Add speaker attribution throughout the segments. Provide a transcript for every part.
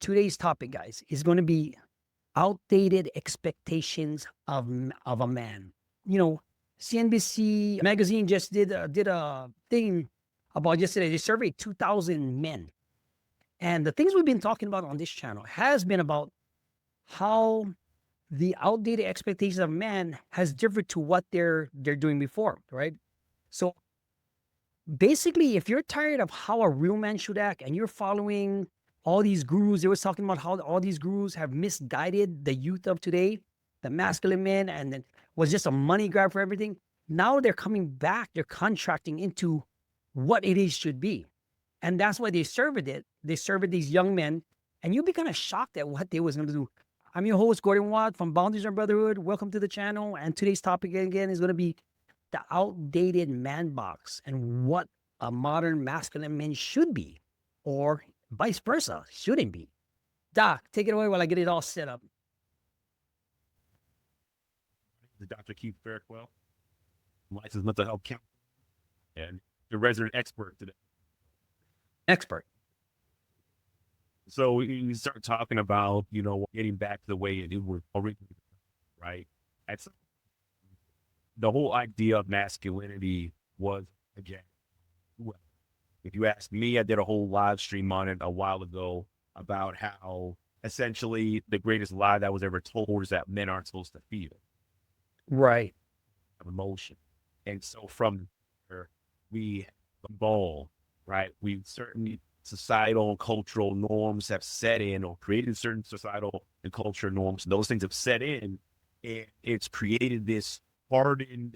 Speaker 1: today's topic, guys, is going to be outdated expectations of a man. You know, CNBC magazine just did a thing about yesterday. They surveyed 2,000 men, and the things we've been talking about on this channel has been about how the outdated expectations of man has differed to what they're doing before, right? So basically, if you're tired of how a real man should act and you're following all these gurus, they were talking about how all these gurus have misguided the youth of today, the masculine men, and then was just a money grab for everything. Now they're coming back, they're contracting into what it is should be. And that's why they surveyed it. They surveyed these young men, and you'll be kind of shocked at what they was going to do. I'm your host, Gordon Watt from Boundaries and Brotherhood. Welcome to the channel. And today's topic again is going to be the outdated man box and what a modern masculine man should be, or vice versa, shouldn't be. Doc, take it away while I get it all set up.
Speaker 2: Dr. Keith Fairclough, licensed mental health counselor, and the resident expert today.
Speaker 1: Expert.
Speaker 2: So we start talking about, getting back to the way it was originally, right? That's the whole idea of masculinity was, again, well, if you ask me, I did a whole live stream on it a while ago about how essentially the greatest lie that was ever told is that men aren't supposed to feel.
Speaker 1: Right.
Speaker 2: Emotion. And so from there, we evolve, right? We certainly societal and cultural norms have set in or created certain societal and cultural norms. And those things have set in, and it's created this hardened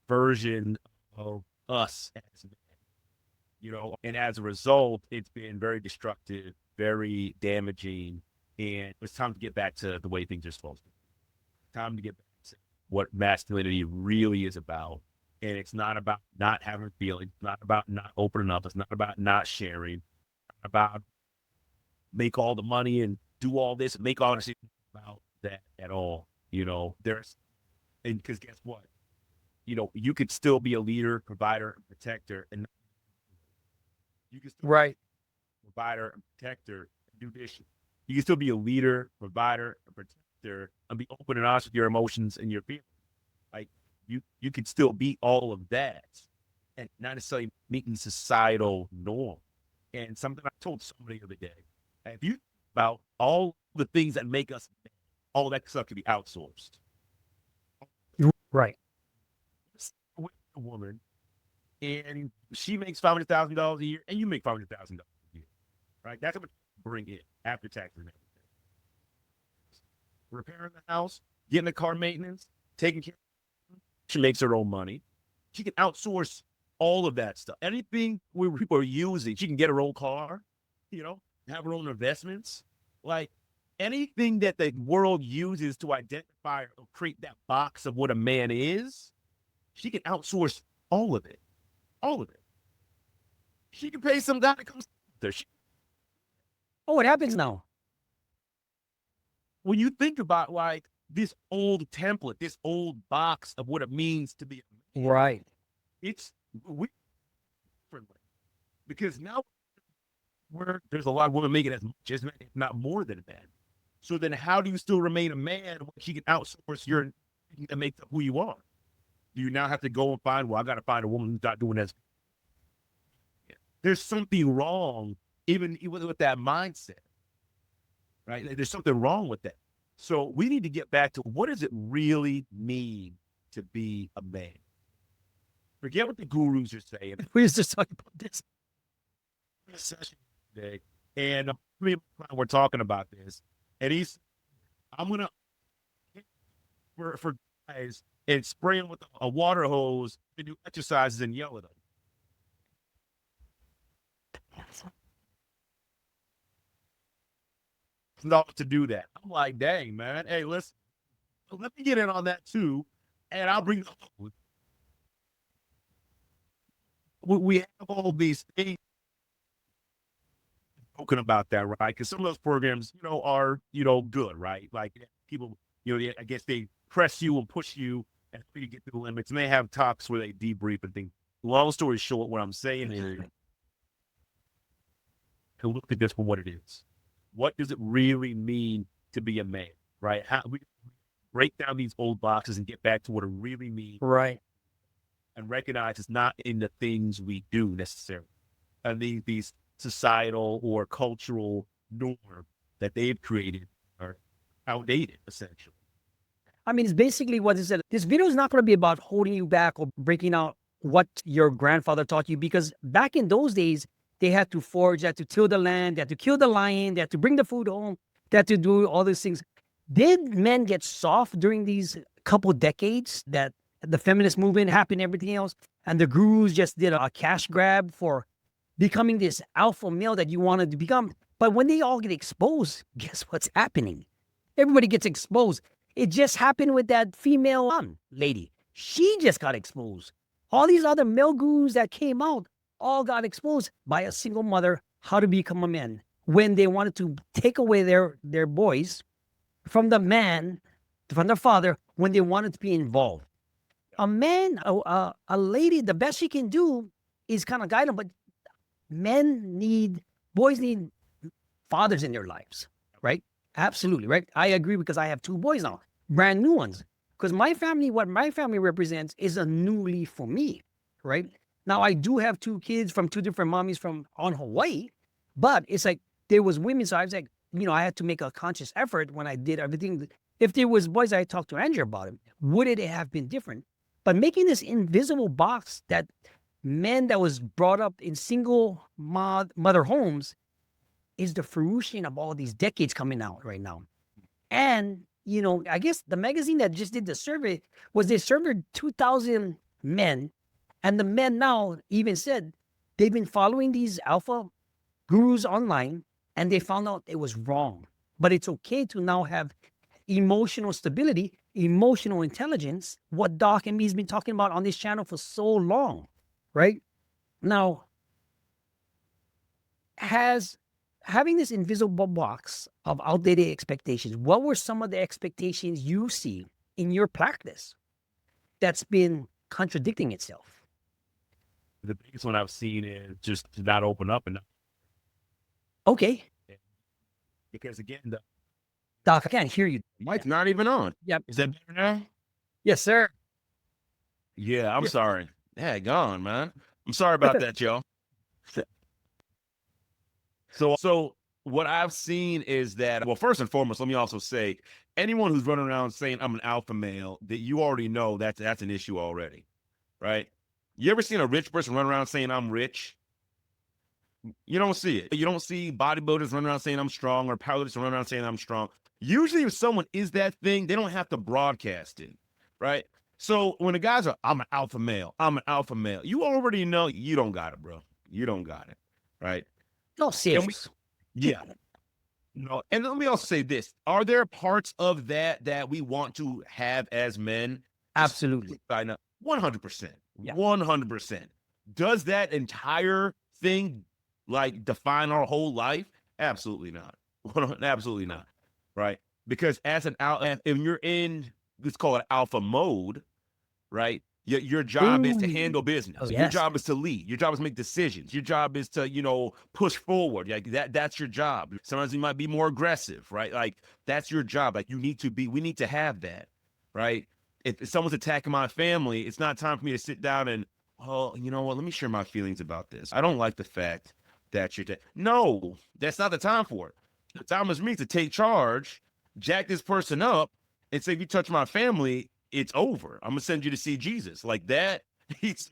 Speaker 2: version of us as men, and as a result, it's been very destructive, very damaging, and it's time to get back to the way things are supposed to be. Time to get back to what masculinity really is about. And it's not about not having feelings, it's not about not opening up, it's not about not sharing, it's not about make all the money and do all this, make all this, about that at all. Because guess what? You could still be a leader, provider, and protector, and you can still be a provider and protector and do this. You can still be a leader, provider, and protector, and be open and honest with your emotions and your feelings. Like you could still be all of that, and not necessarily meeting societal norm. And something I told somebody the other day: if you think about all the things that make us, all that stuff can be outsourced.
Speaker 1: Right.
Speaker 2: With a woman, and she makes $500,000 a year, and you make $500,000 a year, right? That's what you bring in after taxes and everything. Repairing the house, getting the car maintenance, taking care. She makes her own money. She can outsource all of that stuff. Anything where people are using, she can get her own car, have her own investments. Like anything that the world uses to identify or create that box of what a man is, she can outsource all of it. All of it. She can pay some guy that comes there.
Speaker 1: Oh, what happens now?
Speaker 2: When you think about like this old template, this old box of what it means to be a man,
Speaker 1: Right.
Speaker 2: it's differently because now there's a lot of women making as much as men, if not more than a man. So then, how do you still remain a man when she can outsource your and make who you are? Do you now have to go and find? Well, I got to find a woman who's not doing this. There's something wrong, even with that mindset, right? There's something wrong with that. So we need to get back to what does it really mean to be a man? Forget what the gurus are saying.
Speaker 1: We was just talking about this
Speaker 2: Session today, and we're talking about this, and I'm gonna for guys and spray them with a water hose and do exercises and yell at them. Not to do that. I'm like, dang, man. Hey, listen, let me get in on that too, and I'll bring. We have all these things spoken about that, right? Because some of those programs, are good, right? Like people, I guess they press you and push you and you get to the limits, and they have talks where they debrief and things. Long story short, what I'm saying is, to look at this for what it is. what does it really mean to be a man, right? How we break down these old boxes and get back to what it really means
Speaker 1: Right.
Speaker 2: and recognize it's not in the things we do necessarily. And these societal or cultural norms that they've created are outdated, essentially.
Speaker 1: I mean, it's basically what it said. This video is not going to be about holding you back or breaking out what your grandfather taught you, because back in those days, they had to forage, they had to till the land, they had to kill the lion, they had to bring the food home, they had to do all these things. Did men get soft during these couple decades that the feminist movement happened, everything else, and the gurus just did a cash grab for becoming this alpha male that you wanted to become? But when they all get exposed, guess what's happening? Everybody gets exposed. It just happened with that female lady. She just got exposed. All these other male gurus that came out all got exposed by a single mother how to become a man when they wanted to take away their boys from the man, from their father, when they wanted to be involved. A man, a lady, the best she can do is kind of guide them, but boys need fathers in their lives, right? Absolutely, right? I agree, because I have two boys now, brand new ones. Because what my family represents is a new leaf for me, right? Now, I do have two kids from two different mommies from on Hawaii, but it's like there was women, so I was like, I had to make a conscious effort when I did everything. If there was boys, I talked to Andrew about it, would it have been different? But making this invisible box that men that was brought up in single mother homes is the fruition of all these decades coming out right now. And, I guess the magazine that just did the survey they surveyed 2,000 men. And the men now even said they've been following these alpha gurus online and they found out it was wrong. But it's okay to now have emotional stability, emotional intelligence, what Doc and me has been talking about on this channel for so long, right? Now, having this invisible box of outdated expectations, what were some of the expectations you see in your practice that's been contradicting itself?
Speaker 2: The biggest one I've seen is just to not open up enough.
Speaker 1: Okay.
Speaker 2: Because again,
Speaker 1: Doc, I can't hear you.
Speaker 3: Mike's not even on.
Speaker 1: Yep.
Speaker 3: Is that better now?
Speaker 1: Yes, sir.
Speaker 3: Yeah, I'm sorry. Yeah, gone, man. I'm sorry about that, y'all. So what I've seen is that, well, first and foremost, let me also say, anyone who's running around saying I'm an alpha male, that you already know that's an issue already, right? You ever seen a rich person run around saying I'm rich? You don't see it. You don't see bodybuilders running around saying I'm strong or powerlifters running around saying I'm strong. Usually if someone is that thing, they don't have to broadcast it, right? So when the guys are, I'm an alpha male, you already know you don't got it, bro. You don't got it, right?
Speaker 1: No, serious.
Speaker 3: Yeah. No, and let me also say this. Are there parts of that we want to have as men?
Speaker 1: Absolutely.
Speaker 3: 100%.
Speaker 1: Yeah.
Speaker 3: 100%. Does that entire thing define our whole life? Absolutely not. Absolutely not. Right? Because as an alpha, if you're in, let's call it alpha mode, right? Your job is to handle business.
Speaker 1: Oh,
Speaker 3: Your
Speaker 1: yes.
Speaker 3: job is to lead. Your job is to make decisions. Your job is to, push forward. That's your job. Sometimes you might be more aggressive, right? Like that's your job. Like we need to have that, right? If someone's attacking my family, it's not time for me to sit down and, well, you know what? Let me share my feelings about this. I don't like the fact that no, that's not the time for it. The time is for me to take charge, jack this person up, and say, if you touch my family, it's over. I'm gonna send you to see Jesus. Like that.
Speaker 1: That's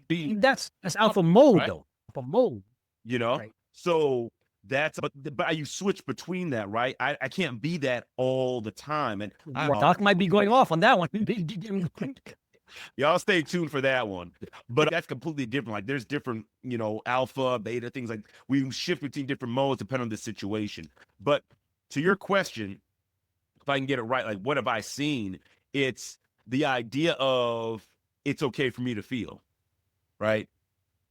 Speaker 1: alpha mode,
Speaker 3: right?
Speaker 1: though. Alpha mode.
Speaker 3: Right. So that's but you switch between that, right? I can't be that all the time. And
Speaker 1: Doc might be going off on that one.
Speaker 3: y'all stay tuned for that one. But that's completely different. Like there's different, alpha, beta, things like we shift between different modes depending on the situation. But to your question, if I can get it right, like what have I seen? It's the idea of it's okay for me to feel, right?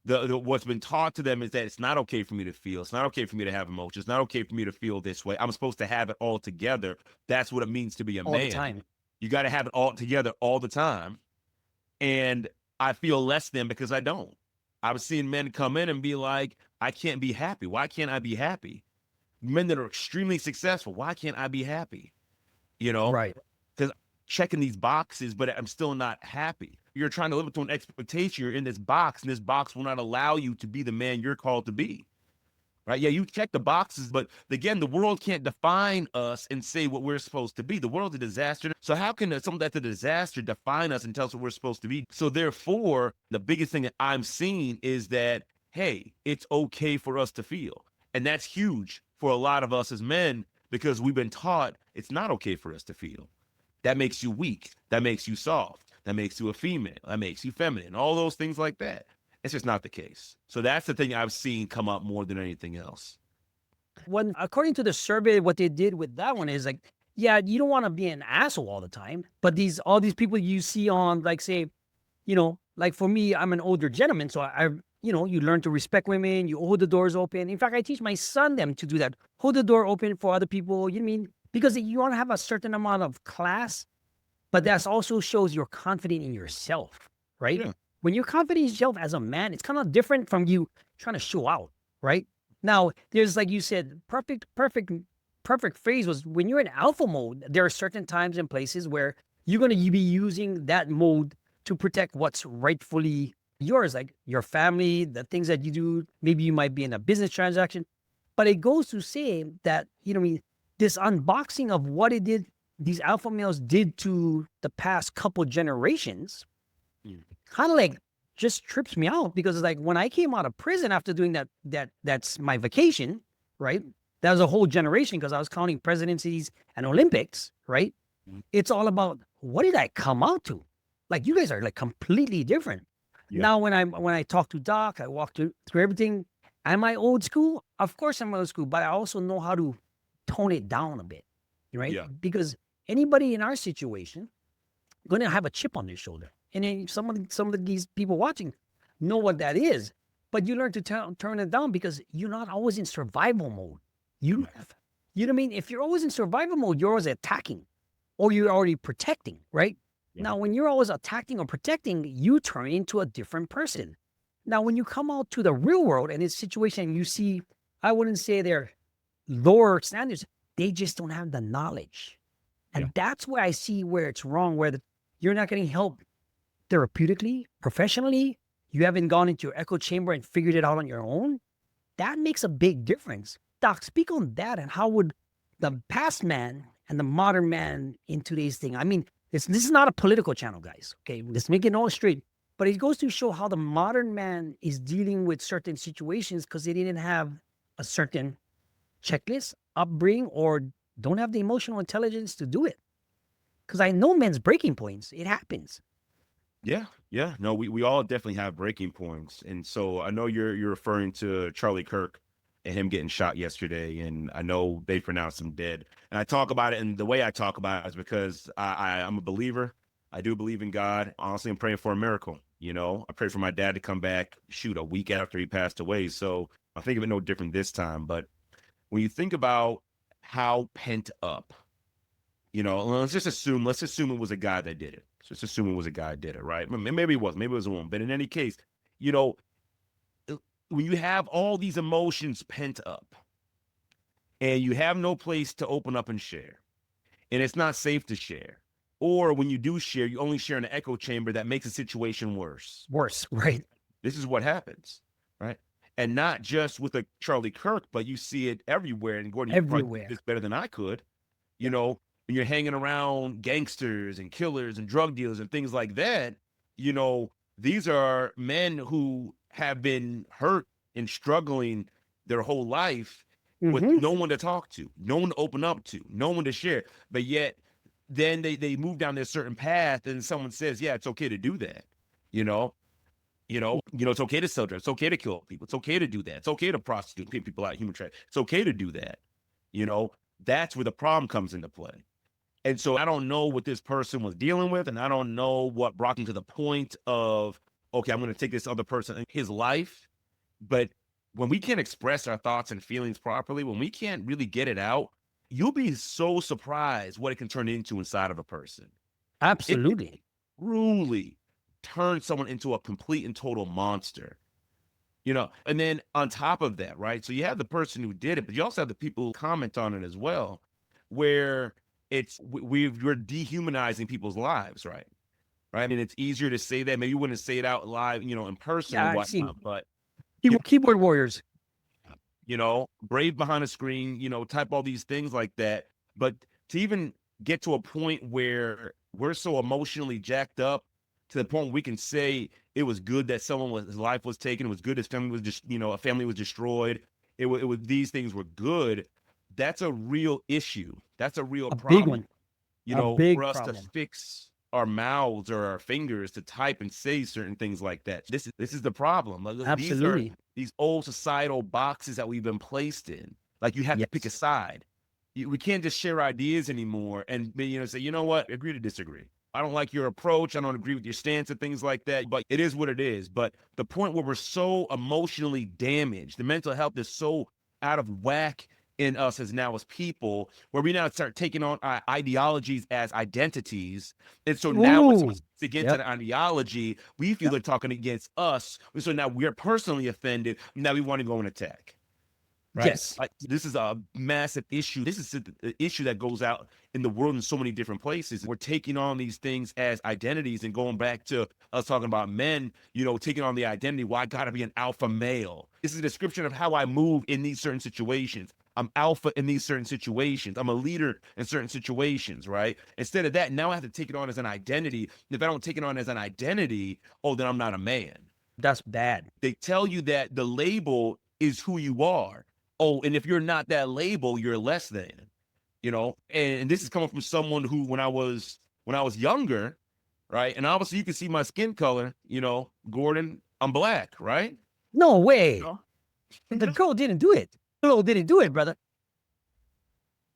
Speaker 3: What's been taught to them is that it's not okay for me to feel. It's not okay for me to have emotions. It's not okay for me to feel this way. I'm supposed to have it all together. That's what it means to be a man.
Speaker 1: All the time.
Speaker 3: You got to have it all together all the time. And I feel less than because I don't. I was seeing men come in and be like, I can't be happy. Why can't I be happy? men that are extremely successful, why can't I be happy? You know,
Speaker 1: Right.
Speaker 3: because checking these boxes, but I'm still not happy. You're trying to live up to an expectation. You're in this box, and this box will not allow you to be the man you're called to be. Right? Yeah, you check the boxes, but again, the world can't define us and say what we're supposed to be. The world's a disaster. So how can something that's a disaster define us and tell us what we're supposed to be? So therefore, the biggest thing that I'm seeing is that, hey, it's okay for us to feel. And that's huge for a lot of us as men, because we've been taught it's not okay for us to feel. That makes you weak. That makes you soft. That makes you a female. That makes you feminine. All those things like that. It's just not the case. So that's the thing I've seen come up more than anything else.
Speaker 1: When, according to the survey, what they did with that one is like, yeah, you don't want to be an asshole all the time, but all these people you see on, like, say, like for me, I'm an older gentleman, so you learn to respect women, you hold the doors open. In fact, I teach my son them to do that. Hold the door open for other people. You know what I mean? Because you want to have a certain amount of class, but that also shows you're confident in yourself, right?
Speaker 3: Yeah.
Speaker 1: When you're confident in yourself as a man, it's kind of different from you trying to show out, right? Now, there's, like you said, perfect phrase was, when you're in alpha mode, there are certain times and places where you're going to be using that mode to protect what's rightfully yours, like your family, the things that you do. Maybe you might be in a business transaction, but it goes to say that, this unboxing of what these alpha males did to the past couple generations, kind of like just trips me out, because it's like when I came out of prison after doing that's my vacation, right? That was a whole generation, because I was counting presidencies and Olympics, right? It's all about, what did I come out to? Like, you guys are like completely different.
Speaker 3: Yeah.
Speaker 1: Now, when I talk to Doc, I walk through everything. Am I old school? Of course I'm old school, but I also know how to tone it down a bit, right?
Speaker 3: Yeah.
Speaker 1: Because anybody in our situation going to have a chip on their shoulder. And then some of these people watching know what that is. But you learn to turn it down, because you're not always in survival mode. You know what I mean? If you're always in survival mode, you're always attacking, or you're already protecting, right?
Speaker 3: Yeah.
Speaker 1: Now, when you're always attacking or protecting, you turn into a different person. Now, when you come out to the real world and it's situation, you see, I wouldn't say they're lower standards. They just don't have the knowledge. And that's where I see where it's wrong, where you're not getting help therapeutically, professionally. You haven't gone into your echo chamber and figured it out on your own. That makes a big difference. Doc, speak on that, and how would the past man and the modern man in today's thing? I mean, this is not a political channel, guys. Okay, let's make it all straight. But it goes to show how the modern man is dealing with certain situations because they didn't have a certain checklist, upbringing, or don't have the emotional intelligence to do it. Because I know men's breaking points. It happens.
Speaker 3: Yeah. No, we all definitely have breaking points. And so I know you're referring to Charlie Kirk and him getting shot yesterday. And I know they pronounced him dead. And I talk about it, and the way I talk about it is because I'm a believer. I do believe in God. Honestly, I'm praying for a miracle. I prayed for my dad to come back, a week after he passed away. So I think of it no different this time. But when you think about how pent up, let's assume it was a guy that did it. Just assume it was a guy that did it, right? Maybe it was a woman. But in any case, when you have all these emotions pent up and you have no place to open up and share, and it's not safe to share, or when you do share, you only share in an echo chamber that makes the situation worse.
Speaker 1: Worse, right?
Speaker 3: This is what happens, right? And not just with a Charlie Kirk, but you see it everywhere. And Gordon, you probably did this better than I could. When you're hanging around gangsters and killers and drug dealers and things like that, these are men who have been hurt and struggling their whole life with no one to talk to, no one to open up to, no one to share. But yet then they move down this certain path, and someone says, yeah, it's okay to do that. It's okay to sell drugs. It's okay to kill people. It's okay to do that. It's okay to prostitute people out, human trafficking. It's okay to do that. That's where the problem comes into play. And so I don't know what this person was dealing with, and I don't know what brought him to the point of, okay, I'm going to take this other person in his life. But when we can't express our thoughts and feelings properly, when we can't really get it out, you'll be so surprised what it can turn into inside of a person.
Speaker 1: Absolutely.
Speaker 3: It truly turn someone into a complete and total monster. And then on top of that, right? So you have the person who did it, but you also have the people who comment on it as well, where we're dehumanizing people's lives, right? Right. I mean, it's easier to say that. Maybe you wouldn't say it out live, in person and
Speaker 1: Yeah, I've seen
Speaker 3: whatnot, but
Speaker 1: keyboard warriors.
Speaker 3: brave behind a screen, type all these things like that. But to even get to a point where we're so emotionally jacked up to the point where we can say it was good that his life was taken, it was good his family was just, a family was destroyed. It was these things were good. That's a real issue. That's a real
Speaker 1: A
Speaker 3: problem.
Speaker 1: big one. A big
Speaker 3: For us
Speaker 1: problem.
Speaker 3: to fix our mouths or our fingers to type and say certain things like that. This is the problem. Like,
Speaker 1: Absolutely.
Speaker 3: these old societal boxes that we've been placed in. Like, you have to pick a side. We can't just share ideas anymore and say, you know what, agree to disagree. I don't like your approach. I don't agree with your stance and things like that. But it is what it is. But the point where we're so emotionally damaged, the mental health is so out of whack in us as people, where we now start taking on our ideologies as identities. And so now it's against an ideology, we feel they're talking against us. So now we're personally offended. Now we want to go and attack. Right?
Speaker 1: Yes.
Speaker 3: Like, this is a massive issue. This is the issue that goes out in the world in so many different places. We're taking on these things as identities, and going back to us talking about men, taking on the identity. Well, I got to be an alpha male. This is a description of how I move in these certain situations. I'm alpha in these certain situations. I'm a leader in certain situations, right? Instead of that, now I have to take it on as an identity. If I don't take it on as an identity, then I'm not a man.
Speaker 1: That's bad.
Speaker 3: They tell you that the label is who you are. And if you're not that label, you're less than, and this is coming from someone who, when I was younger, right? And obviously you can see my skin color, Gordon, I'm black, right?
Speaker 1: No way. The girl didn't do it. The girl didn't do it, brother.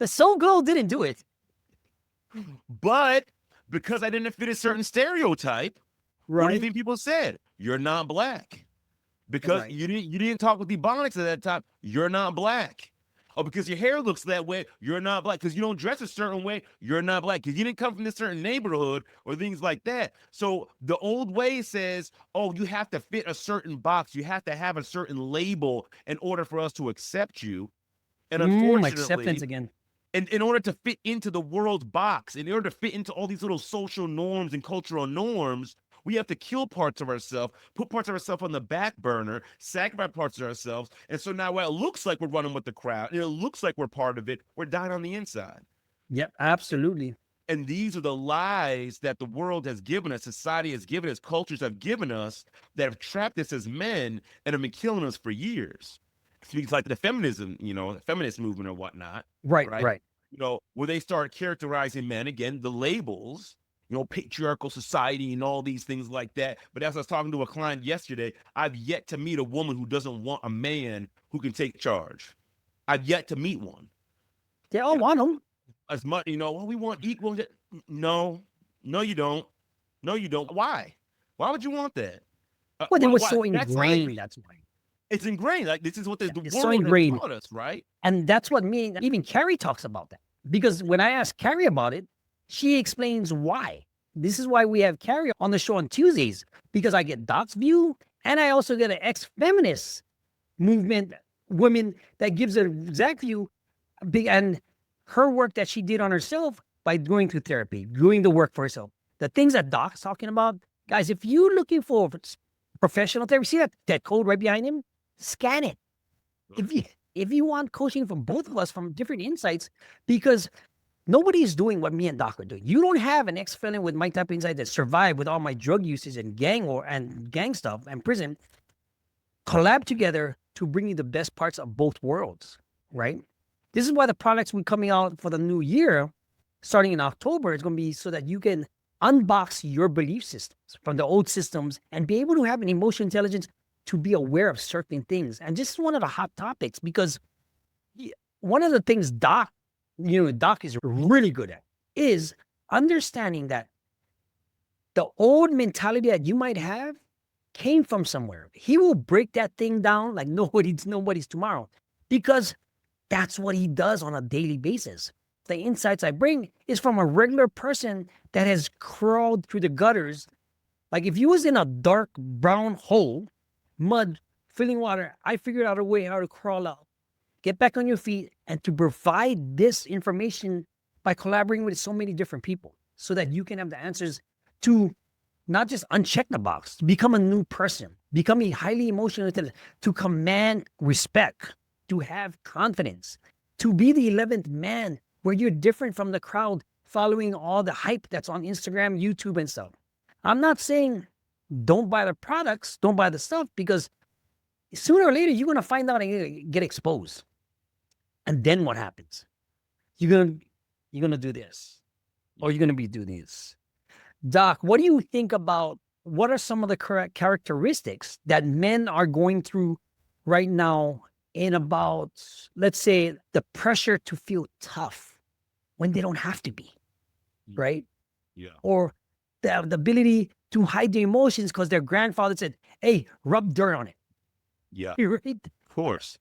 Speaker 1: The soul girl didn't do it.
Speaker 3: But because I didn't fit a certain stereotype,
Speaker 1: Right.
Speaker 3: what do you think people said? You're not black. Because you didn't talk with Ebonics at that time, you're not black. Oh, because your hair looks that way, you're not black. Because you don't dress a certain way, you're not black. Because you didn't come from this certain neighborhood or things like that. So the old way says, you have to fit a certain box. You have to have a certain label in order for us to accept you. And unfortunately,
Speaker 1: acceptance again.
Speaker 3: And in order to fit into the world's box, in order to fit into all these little social norms and cultural norms, we have to kill parts of ourselves, put parts of ourselves on the back burner, sacrifice parts of ourselves. And so now while it looks like we're running with the crowd, and it looks like we're part of it, we're dying on the inside.
Speaker 1: Yep, absolutely.
Speaker 3: And these are the lies that the world has given us, society has given us, cultures have given us, that have trapped us as men and have been killing us for years. It's like the feminism, the feminist movement or whatnot.
Speaker 1: Right.
Speaker 3: Where they start characterizing men, again, the labels, patriarchal society and all these things like that. But as I was talking to a client yesterday, I've yet to meet a woman who doesn't want a man who can take charge. I've yet to meet one.
Speaker 1: They all want them.
Speaker 3: As much, we want equal. No, you don't. No, you don't. Why? Why would you want that?
Speaker 1: Well, they were so ingrained. That's why.
Speaker 3: It's ingrained. Like, this is what the world
Speaker 1: so ingrained.
Speaker 3: has taught us, right?
Speaker 1: And that's what even Carrie talks about that. Because when I asked Carrie about it, she explains why. This is why we have Carrie on the show on Tuesdays, because I get Doc's view, and I also get an ex-feminist movement woman that gives an exact view, and her work that she did on herself by going through therapy, doing the work for herself. The things that Doc's talking about, guys, if you're looking for professional therapy, see that code right behind him? Scan it. If you want coaching from both of us from different insights, because nobody's doing what me and Doc are doing. You don't have an ex-felon with my type of insight that survived with all my drug usage and gang stuff and prison. Collab together to bring you the best parts of both worlds, right? This is why the products we're coming out for the new year, starting in October, is going to be so that you can unbox your belief systems from the old systems and be able to have an emotional intelligence to be aware of certain things. And this is one of the hot topics, because one of the things Doc is really good at is understanding that the old mentality that you might have came from somewhere. He will break that thing down like nobody's tomorrow, because that's what he does on a daily basis. The insights I bring is from a regular person that has crawled through the gutters. Like if you was in a dark brown hole, mud filling water. I figured out a way how to crawl out, get back on your feet, and to provide this information by collaborating with so many different people so that you can have the answers to not just uncheck the box, to become a new person, become a highly emotional intelligent, to command respect, to have confidence, to be the 11th man where you're different from the crowd following all the hype that's on Instagram, YouTube, and stuff. I'm not saying don't buy the products, don't buy the stuff, because sooner or later you're going to find out and get exposed. And then what happens? You're gonna do this, or you're gonna be doing this. Doc, what do you think about what are some of the correct characteristics that men are going through right now in about, let's say, the pressure to feel tough when they don't have to be, right?
Speaker 3: Yeah.
Speaker 1: Or the ability to hide their emotions because their grandfather said, hey, rub dirt on it.
Speaker 3: Yeah.
Speaker 1: Right?
Speaker 3: Of course.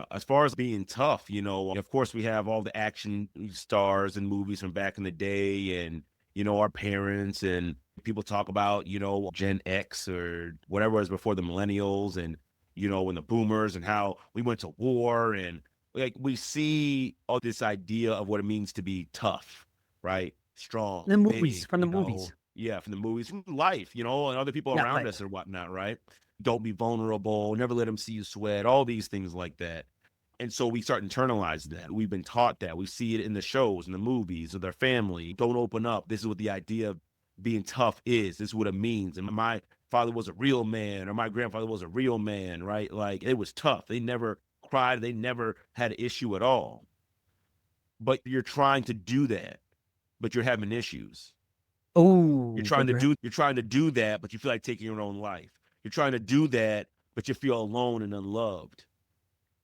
Speaker 3: As far as being tough, of course we have all the action stars and movies from back in the day, and, our parents, and people talk about, Gen X or whatever was before the millennials, and, when the boomers, and how we went to war, and like we see all this idea of what it means to be tough, right? Strong.
Speaker 1: The movies,
Speaker 3: big,
Speaker 1: from the movies.
Speaker 3: Yeah, from the movies, from life, and other people
Speaker 1: Yeah,
Speaker 3: around
Speaker 1: life.
Speaker 3: us or whatnot, right? Don't be vulnerable, never let them see you sweat, all these things like that. And so we start internalizing that. We've been taught that. We see it in the shows, in the movies, with our family. Don't open up. This is what the idea of being tough is. This is what it means. And my father was a real man, or my grandfather was a real man, right? Like, it was tough. They never cried. They never had an issue at all. But you're trying to do that, but you're having issues.
Speaker 1: Oh,
Speaker 3: You're trying to do that, but you feel like taking your own life. You're trying to do that, but you feel alone and unloved.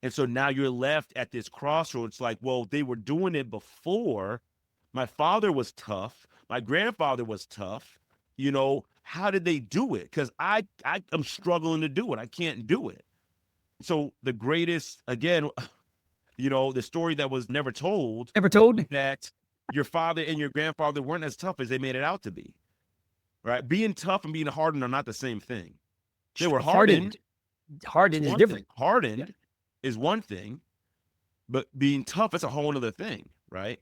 Speaker 3: And so now you're left at this crossroads, like, well, they were doing it before. My father was tough. My grandfather was tough. How did they do it? Because I'm struggling to do it. I can't do it. So the greatest, again, the story that was never told, that your father and your grandfather weren't as tough as they made it out to be, right? Being tough and being hardened are not the same thing. They were hardened.
Speaker 1: Hardened is different.
Speaker 3: Hardened is one thing, but being tough is a whole other thing, right?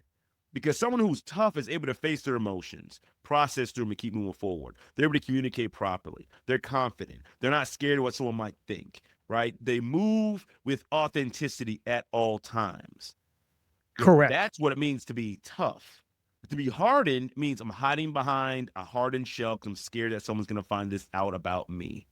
Speaker 3: Because someone who's tough is able to face their emotions, process through them, and keep moving forward. They're able to communicate properly. They're confident. They're not scared of what someone might think, right? They move with authenticity at all times.
Speaker 1: Correct.
Speaker 3: That's what it means to be tough. To be hardened means I'm hiding behind a hardened shell because I'm scared that someone's going to find this out about me.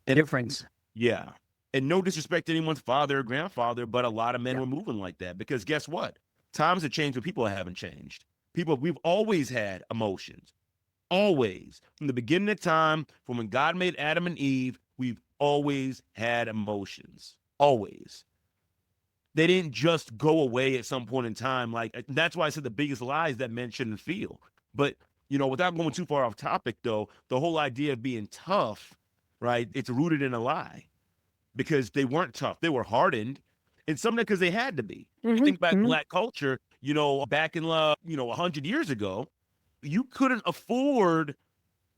Speaker 3: And
Speaker 1: Difference.
Speaker 3: Yeah. And no disrespect to anyone's father or grandfather, but a lot of men were moving like that, because guess what? Times have changed, but people haven't changed. We've always had emotions. Always. From the beginning of time, from when God made Adam and Eve, we've always had emotions. Always. They didn't just go away at some point in time. Like, that's why I said the biggest lie is that men shouldn't feel. But, without going too far off topic, though, the whole idea of being tough, right, it's rooted in a lie. Because they weren't tough. They were hardened. And some of that because they had to be. Think back Black culture, back in, 100 years ago, you couldn't afford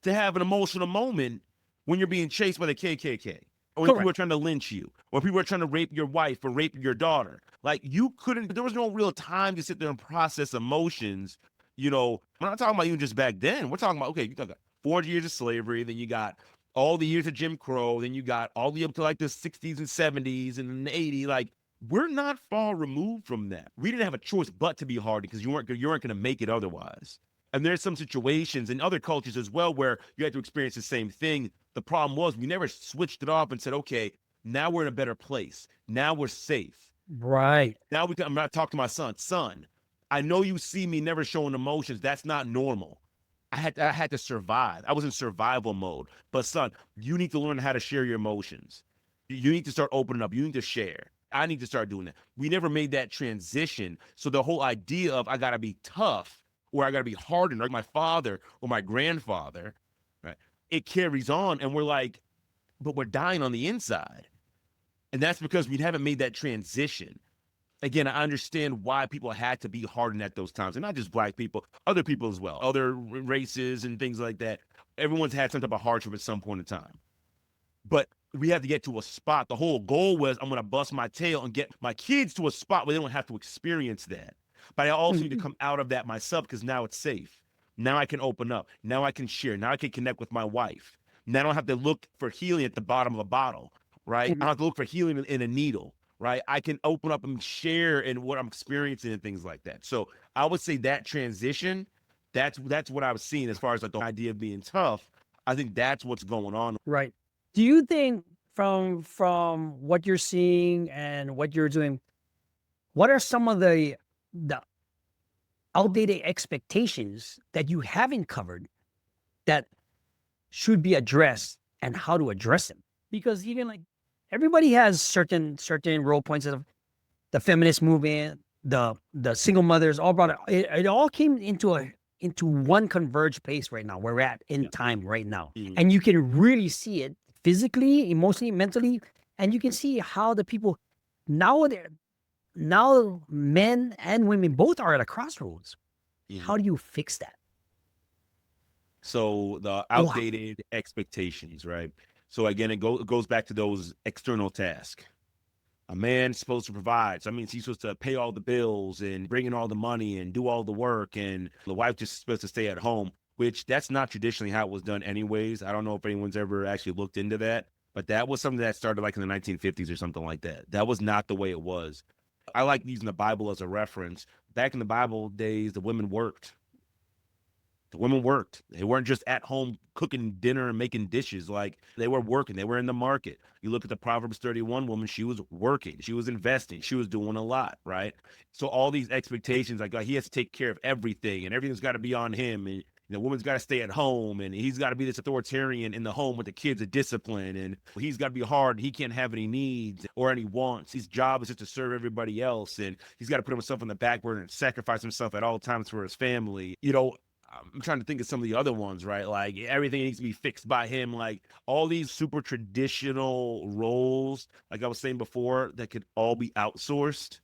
Speaker 3: to have an emotional moment when you're being chased by the KKK. Or when people are trying to lynch you. Or people are trying to rape your wife or rape your daughter. Like, there was no real time to sit there and process emotions. We're not talking about even just back then. We're talking about, okay, you got 400 years of slavery, then you got all the years of Jim Crow, then you got all the up to like the 60s and 70s and the 80s. Like, we're not far removed from that. We didn't have a choice but to be hardened because you weren't going to make it otherwise. And there's some situations in other cultures as well where you had to experience the same thing. The problem was we never switched it off and said, okay, now we're in a better place. Now we're safe.
Speaker 1: Right.
Speaker 3: Now I'm not talking to my son. I know you see me never showing emotions. That's not normal. I had to survive. I was in survival mode. But son, you need to learn how to share your emotions. You need to start opening up. You need to share. I need to start doing that. We never made that transition. So the whole idea of I got to be tough or I got to be hardened like my father or my grandfather, right? It carries on and we're like, but we're dying on the inside. And that's because we haven't made that transition. Again, I understand why people had to be hardened at those times. And not just Black people, other people as well, other races and things like that. Everyone's had some type of hardship at some point in time. But we have to get to a spot. The whole goal was I'm going to bust my tail and get my kids to a spot where they don't have to experience that. But I also need to come out of that myself because now it's safe. Now I can open up. Now I can share. Now I can connect with my wife. Now I don't have to look for healing at the bottom of a bottle, right? I don't have to look for healing in a needle, right? I can open up and share in what I'm experiencing and things like that. So I would say that transition, that's what I was seeing as far as like the idea of being tough. I think that's what's going on.
Speaker 1: Right. Do you think from what you're seeing and what you're doing, what are some of the outdated expectations that you haven't covered that should be addressed and how to address them? Because even like everybody has certain role points of the feminist movement, the single mothers, all brought it all came into one converged place right now. We're at in time right now. And you can really see it physically, emotionally, mentally, and you can see how the people now men and women both are at a crossroads. How do you fix that?
Speaker 3: So the outdated expectations, right? So again, it goes back to those external tasks. A man's supposed to provide. So that means he's supposed to pay all the bills and bring in all the money and do all the work. And the wife just supposed to stay at home, which that's not traditionally how it was done anyways. I don't know if anyone's ever actually looked into that, but that was something that started like in the 1950s or something like that. That was not the way it was. I like using the Bible as a reference. Back in the Bible days, the women worked. The women worked. They weren't just at home cooking dinner and making dishes. Like, they were working. They were in the market. You look at the Proverbs 31 woman, she was working. She was investing. She was doing a lot, right? So all these expectations, like he has to take care of everything and everything's got to be on him. And the woman's got to stay at home and he's got to be this authoritarian in the home with the kids of discipline. And he's got to be hard. He can't have any needs or any wants. His job is just to serve everybody else. And he's got to put himself on the back burner and sacrifice himself at all times for his family. You know, I'm trying to think of some of the other ones, right? Like everything needs to be fixed by him. Like all these super traditional roles, like I was saying before, that could all be outsourced.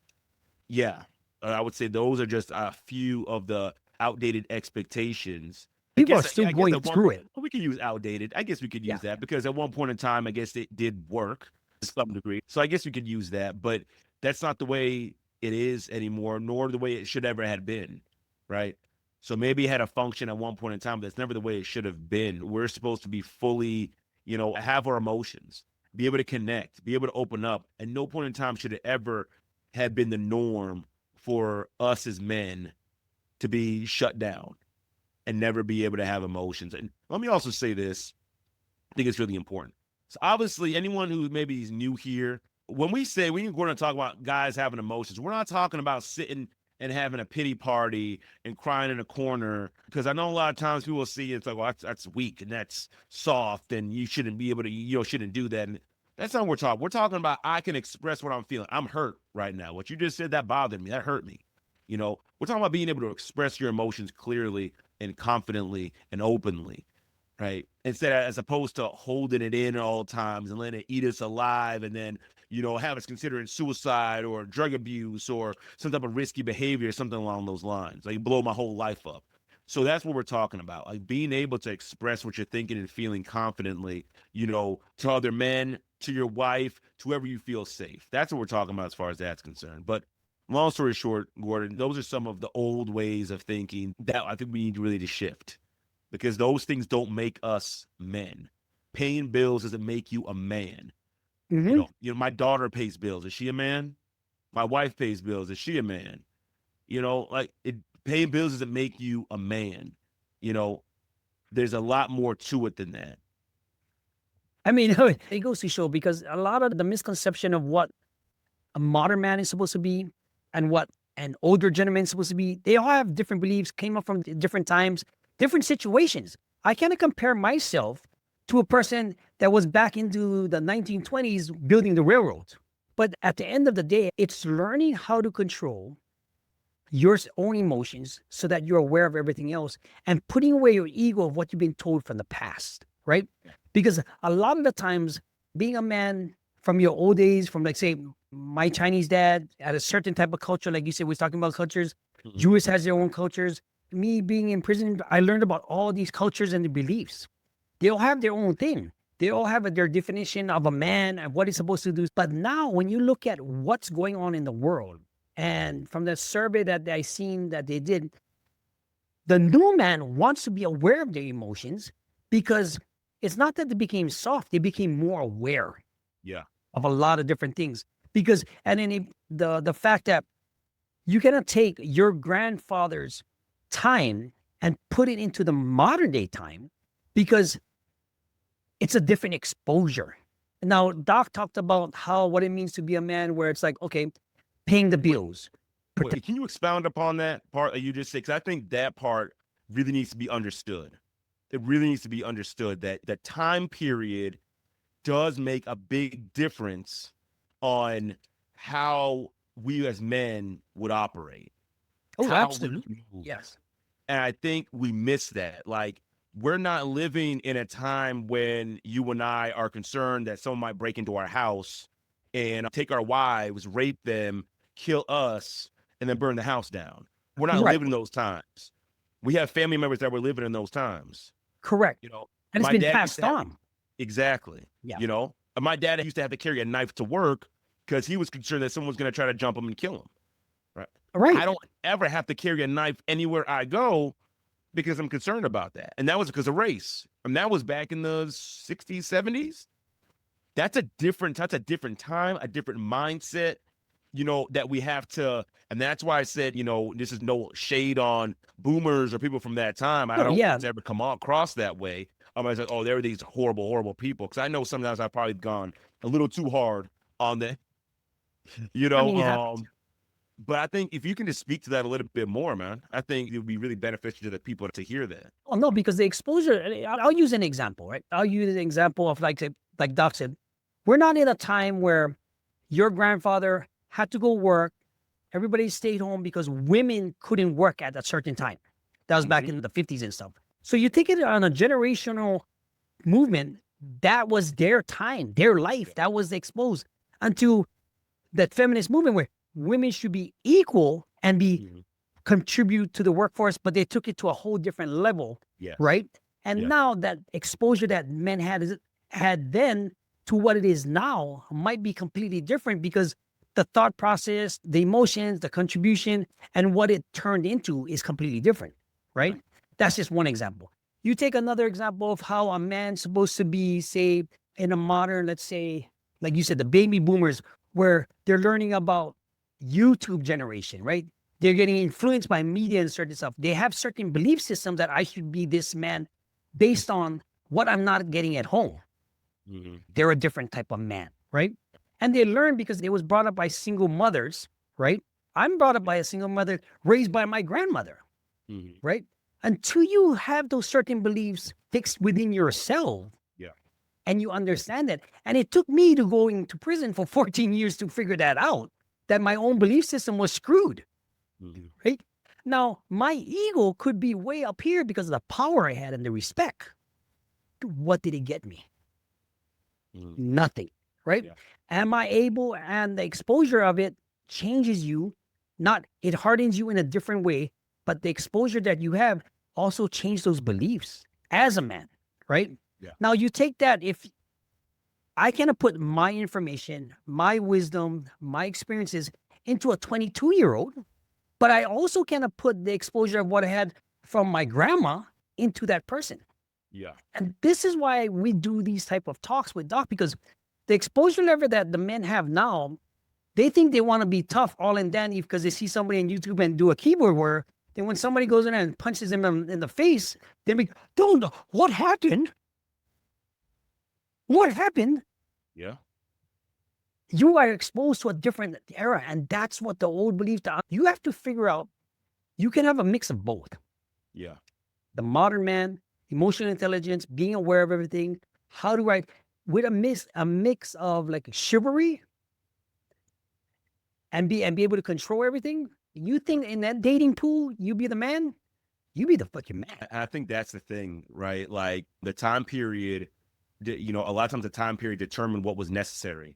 Speaker 3: Yeah, I would say those are just a few of the outdated expectations.
Speaker 1: People are still going through it.
Speaker 3: We can use outdated. I guess we could use that because at one point in time, I guess it did work to some degree. So I guess we could use that, but that's not the way it is anymore, nor the way it should ever have been, right? So maybe it had a function at one point in time, but that's never the way it should have been. We're supposed to be fully, have our emotions, be able to connect, be able to open up. At no point in time should it ever have been the norm for us as men to be shut down and never be able to have emotions. And let me also say this. I think it's really important. So obviously, anyone who maybe is new here, when we're going to talk about guys having emotions, we're not talking about sitting and having a pity party and crying in a corner, because I know a lot of times people will see it's like, well, that's weak and that's soft and you shouldn't be able to, shouldn't do that. And that's not what we're talking. We're talking about I can express what I'm feeling. I'm hurt right now. What you just said, that bothered me. That hurt me. We're talking about being able to express your emotions clearly and confidently and openly, right? As opposed to holding it in at all times and letting it eat us alive and then, have us considering suicide or drug abuse or some type of risky behavior, something along those lines. Like blow my whole life up. So that's what we're talking about. Like being able to express what you're thinking and feeling confidently, to other men, to your wife, to whoever you feel safe. That's what we're talking about as far as that's concerned. But long story short, Gordon, those are some of the old ways of thinking that I think we need really to shift, because those things don't make us men. Paying bills doesn't make you a man.
Speaker 1: Mm-hmm.
Speaker 3: My daughter pays bills. Is she a man? My wife pays bills. Is she a man? Paying bills doesn't make you a man. There's a lot more to it than that.
Speaker 1: I mean, it goes to show, because a lot of the misconception of what a modern man is supposed to be and what an older gentleman is supposed to be, they all have different beliefs, came up from different times, different situations. I cannot compare myself to a person that was back into the 1920s building the railroads. But at the end of the day, it's learning how to control your own emotions so that you're aware of everything else and putting away your ego of what you've been told from the past, right? Because a lot of the times, being a man from your old days, from like, say, my Chinese dad at a certain type of culture, like you said, we're talking about cultures, Jewish has their own cultures. Me being in prison, I learned about all these cultures and the beliefs. They all have their own thing. They all have their definition of a man and what he's supposed to do. But now when you look at what's going on in the world, and from the survey that I seen that they did, the new man wants to be aware of their emotions because it's not that they became soft, they became more aware
Speaker 3: Yeah.
Speaker 1: of a lot of different things. Because, and then the fact that you cannot take your grandfather's time and put it into the modern day time because it's a different exposure. Now, Doc talked about what it means to be a man, where it's like, okay, paying the bills.
Speaker 3: Wait, can you expound upon that part that you just said? Because I think that part really needs to be understood. It really needs to be understood that the time period does make a big difference on how we as men would operate.
Speaker 1: Oh,
Speaker 3: how we
Speaker 1: absolutely.
Speaker 3: move.
Speaker 1: Yes.
Speaker 3: And I think we miss that. Like, we're not living in a time when you and I are concerned that someone might break into our house and take our wives, rape them, kill us, and then burn the house down. We're not
Speaker 1: Right.
Speaker 3: living in those times. We have family members that were living in those times.
Speaker 1: Correct.
Speaker 3: You know,
Speaker 1: And it's
Speaker 3: my
Speaker 1: been
Speaker 3: dad used
Speaker 1: passed
Speaker 3: to have-
Speaker 1: on.
Speaker 3: Exactly.
Speaker 1: Yeah.
Speaker 3: You know, my dad used to have to carry a knife to work because he was concerned that someone was going to try to jump him and kill him.
Speaker 1: Right.
Speaker 3: I don't ever have to carry a knife anywhere I go because I'm concerned about that. And that was because of race. And that was back in the 60s, 70s. That's a different time, a different mindset, you know, that we have to. And that's why I said, you know, this is no shade on boomers or people from that time. I
Speaker 1: No,
Speaker 3: don't
Speaker 1: yeah.
Speaker 3: ever come across that way. I said, oh, they're these horrible, horrible people. Because I know sometimes I've probably gone a little too hard on them, you know.
Speaker 1: I mean, you have to.
Speaker 3: But I think if you can just speak to that a little bit more, man, I think it would be really beneficial to the people to hear that.
Speaker 1: Oh, no, because the exposure, I'll use an example, right? I'll use an example of like Doc said, we're not in a time where your grandfather had to go work. Everybody stayed home because women couldn't work at a certain time. That was back in the 50s and stuff. So you take it on a generational movement, that was their time, their life, that was exposed until that feminist movement where women should be equal and contribute to the workforce, but they took it to a whole different level,
Speaker 3: Yes.
Speaker 1: right? And
Speaker 3: Yeah.
Speaker 1: now that exposure that men had then to what it is now might be completely different because the thought process, the emotions, the contribution, and what it turned into is completely different, right? That's just one example. You take another example of how a man's supposed to be, say, in a modern, let's say, like you said, the baby boomers, where they're learning about YouTube generation, right? They're getting influenced by media and certain stuff. They have certain belief systems that I should be this man based on what I'm not getting at home. They're a different type of man, right? And they learn because they was brought up by single mothers, right? I'm brought up by a single mother raised by my grandmother, right? Until you have those certain beliefs fixed within yourself, and you understand that. And it took me to go into prison for 14 years to figure that out, that my own belief system was screwed, right? Now, my ego could be way up here because of the power I had and the respect. What did it get me? Nothing, right?
Speaker 3: Yeah.
Speaker 1: Am I able, and the exposure of it changes you, it hardens you in a different way, but the exposure that you have also changed those beliefs as a man, right?
Speaker 3: Yeah.
Speaker 1: Now you take that, if I cannot put my information, my wisdom, my experiences into a 22-year-old, but I also cannot put the exposure of what I had from my grandma into that person.
Speaker 3: Yeah.
Speaker 1: And this is why we do these type of talks with Doc, because the exposure level that the men have now, they think they want to be tough all and dandy because they see somebody on YouTube and do a keyboard warrior. Then when somebody goes in there and punches them in the face, they be, don't, what happened? What happened?
Speaker 3: Yeah.
Speaker 1: You are exposed to a different era, and that's what the old belief. You have to figure out, you can have a mix of both.
Speaker 3: Yeah.
Speaker 1: The modern man, emotional intelligence, being aware of everything. How do I, with a mix of like chivalry and be able to control everything? You think in that dating pool, you be the man? You be the fucking man.
Speaker 3: I think that's the thing, right? Like the time period, you know, a lot of times the time period determined what was necessary,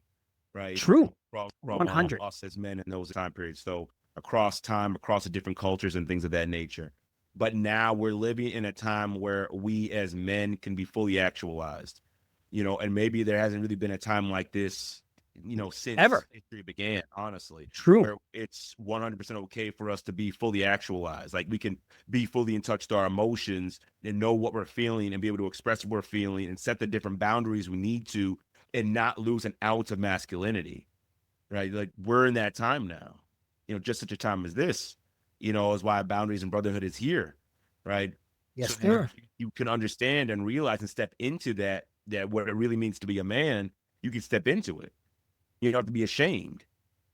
Speaker 3: right?
Speaker 1: True.
Speaker 3: From
Speaker 1: 100.
Speaker 3: us as men in those time periods. So across time, across the different cultures and things of that nature. But now we're living in a time where we as men can be fully actualized. and maybe there hasn't really been a time like this, since
Speaker 1: Ever.
Speaker 3: history began, honestly,
Speaker 1: True.
Speaker 3: where it's 100% okay for us to be fully actualized. Like we can be fully in touch with our emotions and know what we're feeling and be able to express what we're feeling and set the different boundaries we need to and not lose an ounce of masculinity, right? Like we're in that time now, just such a time as this, is why Boundaries and Brotherhood is here, right?
Speaker 1: Yes,
Speaker 3: So
Speaker 1: sir.
Speaker 3: you can understand and realize and step into that what it really means to be a man, you can step into it. You don't have to be ashamed,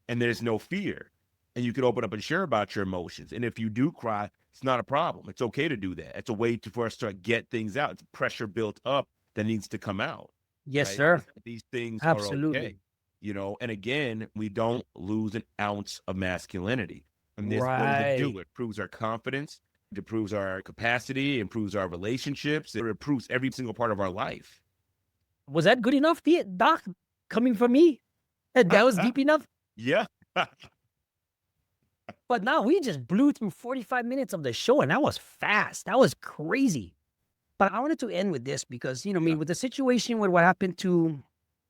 Speaker 3: and there's no fear, and you can open up and share about your emotions. And if you do cry, it's not a problem. It's okay to do that. It's a way for us to get things out. It's pressure built up that needs to come out.
Speaker 1: Yes,
Speaker 3: Right?
Speaker 1: sir.
Speaker 3: These things are
Speaker 1: Absolutely.
Speaker 3: okay. And again, we don't lose an ounce of masculinity. And this, what does it do?
Speaker 1: Right.
Speaker 3: It proves our confidence, it improves our capacity, it improves our relationships, it improves every single part of our life.
Speaker 1: Was that good enough, Doc? Coming from me? That was deep enough?
Speaker 3: Yeah.
Speaker 1: But now we just blew through 45 minutes of the show, and that was fast. That was crazy. But I wanted to end with this because, with the situation with what happened to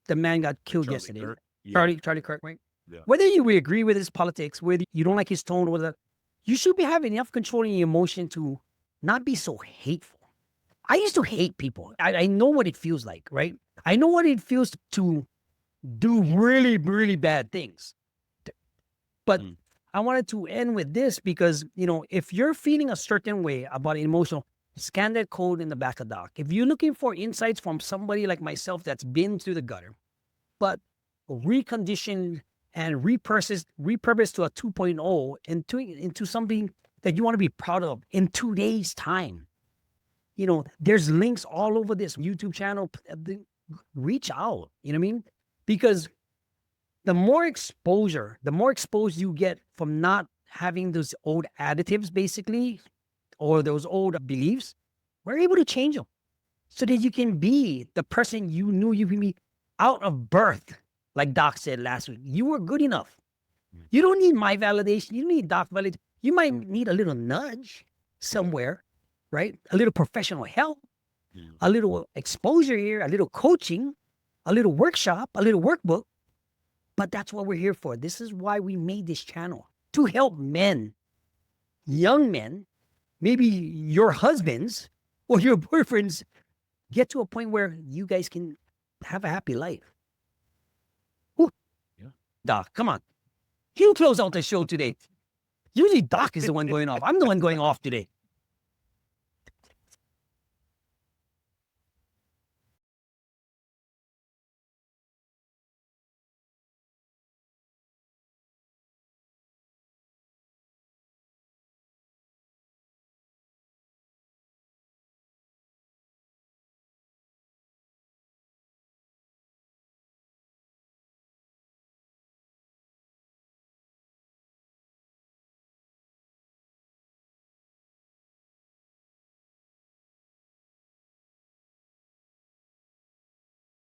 Speaker 1: the man got killed
Speaker 3: Charlie
Speaker 1: yesterday.
Speaker 3: Kirk. Yeah.
Speaker 1: Charlie Kirk, right?
Speaker 3: Yeah.
Speaker 1: Whether you agree with his politics, whether you don't like his tone, whether you should be having enough control in your emotion to not be so hateful. I used to hate people. I know what it feels like, right? I know what it feels to do really, really bad things. But I wanted to end with this because, if you're feeling a certain way about emotional, scan that code in the back of Doc. If you're looking for insights from somebody like myself that's been through the gutter, but reconditioned and repurposed to a 2.0 into something that you want to be proud of in 2 days' time. There's links all over this YouTube channel. Reach out, you know what I mean? Because the more exposed you get from not having those old additives, basically, or those old beliefs, we're able to change them so that you can be the person you knew you can be out of birth. Like Doc said last week, you were good enough. You don't need my validation. You don't need Doc validation. You might need a little nudge somewhere, right? A little professional help, a little exposure here, a little coaching, a little workshop, a little workbook. But that's what we're here for. This is why we made this channel, to help men, young men, maybe your husbands or your boyfriends, get to a point where you guys can have a happy life. Ooh. Yeah. Doc, come on. You close out the show today. Usually Doc is the one going off. I'm the one going off today.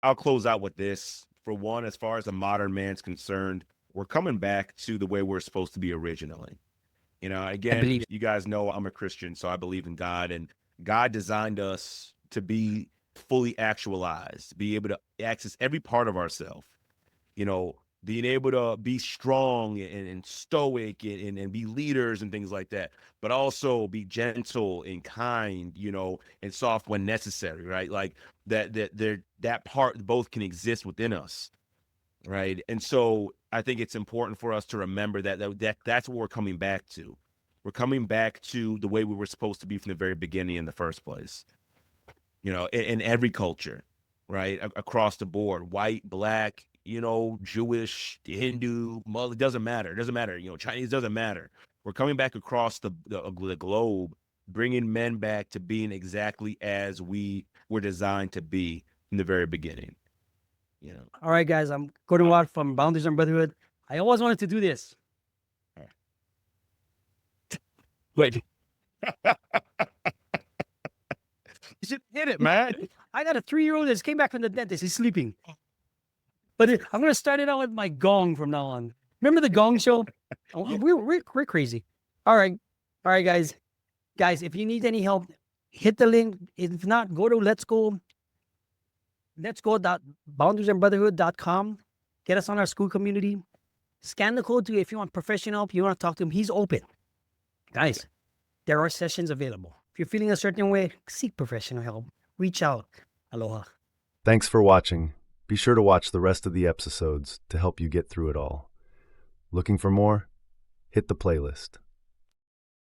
Speaker 3: I'll close out with this. For one, as far as a modern man's concerned, we're coming back to the way we're supposed to be originally. Again, you guys know I'm a Christian, so I believe in God, and God designed us to be fully actualized, be able to access every part of ourselves. Being able to be strong and stoic and be leaders and things like that, but also be gentle and kind, and soft when necessary, right? Like that part both can exist within us, right? And so I think it's important for us to remember that's what we're coming back to. We're coming back to the way we were supposed to be from the very beginning in the first place. In every culture, right? Across the board, white, black, Jewish, Hindu, Muslim, doesn't matter. It doesn't matter. Chinese, doesn't matter. We're coming back across the globe, bringing men back to being exactly as we were designed to be in the very beginning.
Speaker 1: All right, guys, I'm Gordon Watt from Boundaries and Brotherhood. I always wanted to do this.
Speaker 3: Wait. You should hit it, man.
Speaker 1: I got a 3-year-old that just came back from the dentist. He's sleeping. But I'm going to start it out with my gong from now on. Remember the gong show? We're crazy. All right, guys. Guys, if you need any help, hit the link. If not, go to Let's Go let's go boundariesandbrotherhood.com. Get us on our school community. Scan the code too if you want professional help. You want to talk to him. He's open. Guys, there are sessions available. If you're feeling a certain way, seek professional help. Reach out. Aloha.
Speaker 4: Thanks for watching. Be sure to watch the rest of the episodes to help you get through it all. Looking for more? Hit the playlist.